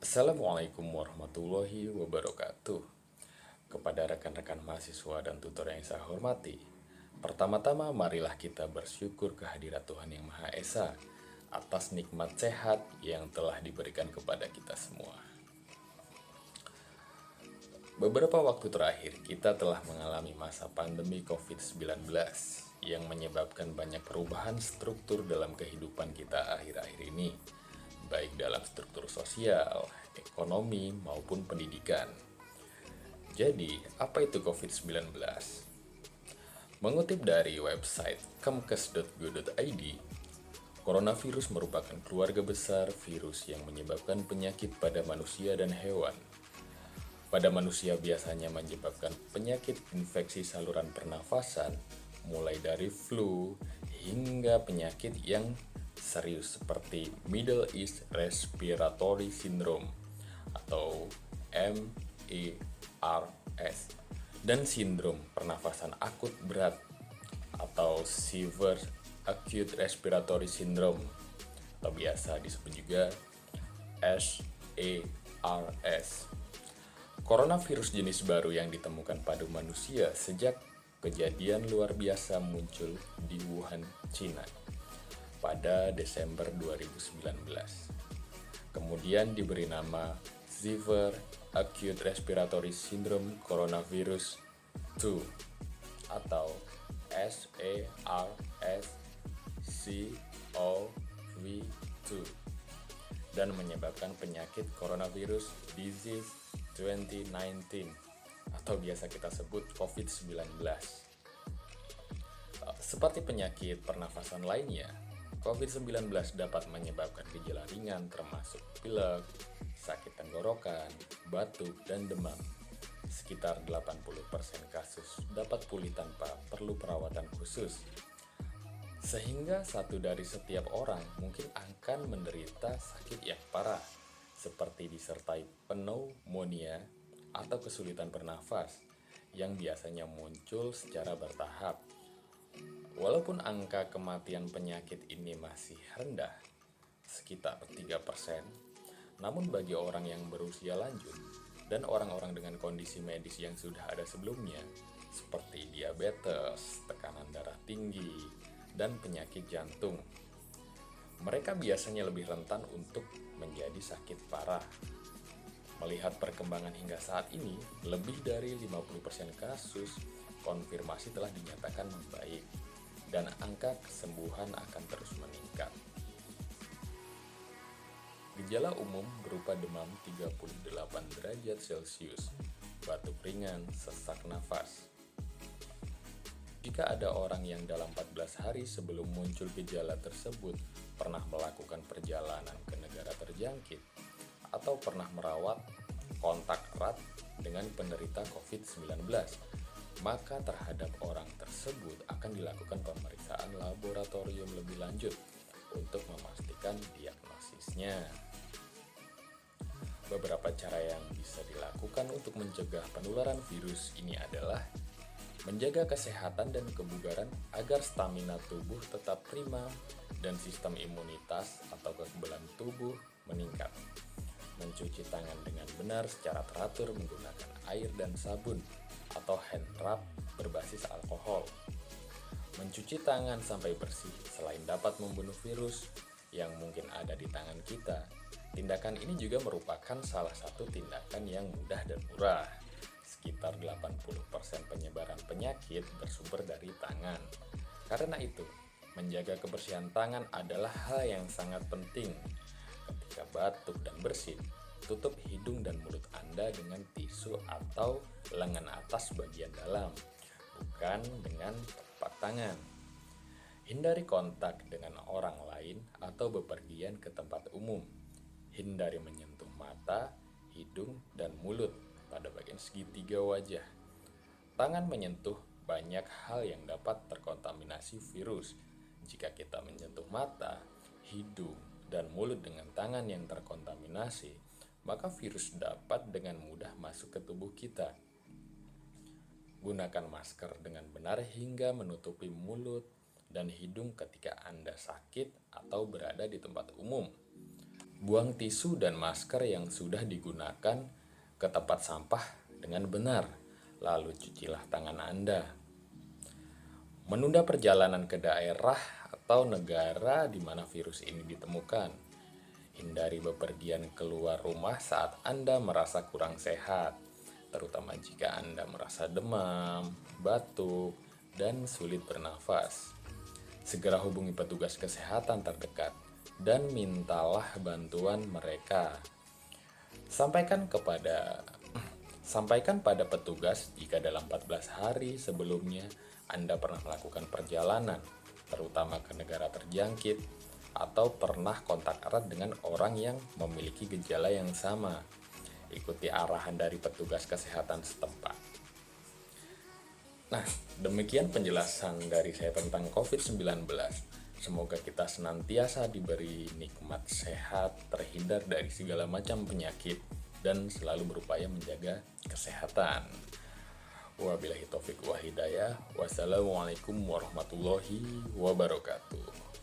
Assalamualaikum warahmatullahi wabarakatuh. Kepada rekan-rekan mahasiswa dan tutor yang saya hormati, pertama-tama marilah kita bersyukur kehadirat Tuhan Yang Maha Esa atas nikmat sehat yang telah diberikan kepada kita semua. Beberapa waktu terakhir, kita telah mengalami masa pandemi COVID-19 yang menyebabkan banyak perubahan struktur dalam kehidupan kita akhir-akhir ini, baik dalam struktur sosial, ekonomi, maupun pendidikan. Jadi, apa itu COVID-19? Mengutip dari website kemkes.go.id, coronavirus merupakan keluarga besar virus yang menyebabkan penyakit pada manusia dan hewan. Pada manusia biasanya menyebabkan penyakit infeksi saluran pernafasan, mulai dari flu hingga penyakit yang serius seperti Middle East Respiratory Syndrome atau MERS dan sindrom pernafasan akut berat atau Severe Acute Respiratory Syndrome atau biasa disebut juga SARS. Coronavirus jenis baru yang ditemukan pada manusia sejak kejadian luar biasa muncul di Wuhan, China pada Desember 2019. Kemudian diberi nama Severe Acute Respiratory Syndrome Coronavirus 2 atau SARS-CoV-2 dan menyebabkan penyakit coronavirus disease 2019 atau biasa kita sebut COVID-19. Seperti penyakit pernafasan lainnya, COVID-19 dapat menyebabkan gejala ringan termasuk pilek, sakit tenggorokan, batuk, dan demam. Sekitar 80% kasus dapat pulih tanpa perlu perawatan khusus. Sehingga satu dari setiap orang mungkin akan menderita sakit yang parah, seperti disertai pneumonia atau kesulitan bernafas yang biasanya muncul secara bertahap. Walaupun angka kematian penyakit ini masih rendah, sekitar 3%, namun bagi orang yang berusia lanjut dan orang-orang dengan kondisi medis yang sudah ada sebelumnya, seperti diabetes, tekanan darah tinggi, dan penyakit jantung, mereka biasanya lebih rentan untuk menjadi sakit parah. Melihat perkembangan hingga saat ini, lebih dari 50% kasus konfirmasi telah dinyatakan membaik dan angka kesembuhan akan terus meningkat. Gejala umum berupa demam 38 derajat Celcius, batuk ringan, sesak nafas. Jika ada orang yang dalam 14 hari sebelum muncul gejala tersebut pernah melakukan perjalanan ke negara terjangkit atau pernah merawat kontak erat dengan penderita COVID-19, maka terhadap orang tersebut akan dilakukan pemeriksaan laboratorium lebih lanjut untuk memastikan diagnosisnya. Beberapa cara yang bisa dilakukan untuk mencegah penularan virus ini adalah menjaga kesehatan dan kebugaran agar stamina tubuh tetap prima dan sistem imunitas atau kekebalan tubuh meningkat. Mencuci tangan dengan benar secara teratur menggunakan air dan sabun atau hand rub berbasis alkohol. Mencuci tangan sampai bersih selain dapat membunuh virus yang mungkin ada di tangan kita, tindakan ini juga merupakan salah satu tindakan yang mudah dan murah. Sekitar 80% penyebaran penyakit bersumber dari tangan. Karena itu, menjaga kebersihan tangan adalah hal yang sangat penting. Ketika batuk dan bersin, tutup hidung dan mulut Anda dengan tisu atau lengan atas bagian dalam, bukan dengan telapak tangan. Hindari kontak dengan orang lain atau bepergian ke tempat umum. Hindari menyentuh mata, hidung, dan mulut pada bagian segitiga wajah. Tangan menyentuh banyak hal yang dapat terkontaminasi virus. Jika kita menyentuh mata, hidung, dan mulut dengan tangan yang terkontaminasi, maka virus dapat dengan mudah masuk ke tubuh kita. Gunakan masker dengan benar hingga menutupi mulut dan hidung ketika Anda sakit atau berada di tempat umum. Buang tisu dan masker yang sudah digunakan ke tempat sampah dengan benar, lalu cucilah tangan Anda. Menunda perjalanan ke daerah atau negara di mana virus ini ditemukan. Hindari bepergian keluar rumah saat Anda merasa kurang sehat, terutama jika Anda merasa demam, batuk, dan sulit bernafas. Segera hubungi petugas kesehatan terdekat dan mintalah bantuan mereka. Sampaikan Sampaikan pada petugas jika dalam 14 hari sebelumnya Anda pernah melakukan perjalanan, terutama ke negara terjangkit, atau pernah kontak erat dengan orang yang memiliki gejala yang sama. Ikuti arahan dari petugas kesehatan setempat. Nah, demikian penjelasan dari saya tentang COVID-19. Semoga kita senantiasa diberi nikmat sehat, terhindar dari segala macam penyakit, dan selalu berupaya menjaga kesehatan. Wabillahi taufiq wa hidayah. Wassalamualaikum warahmatullahi wabarakatuh.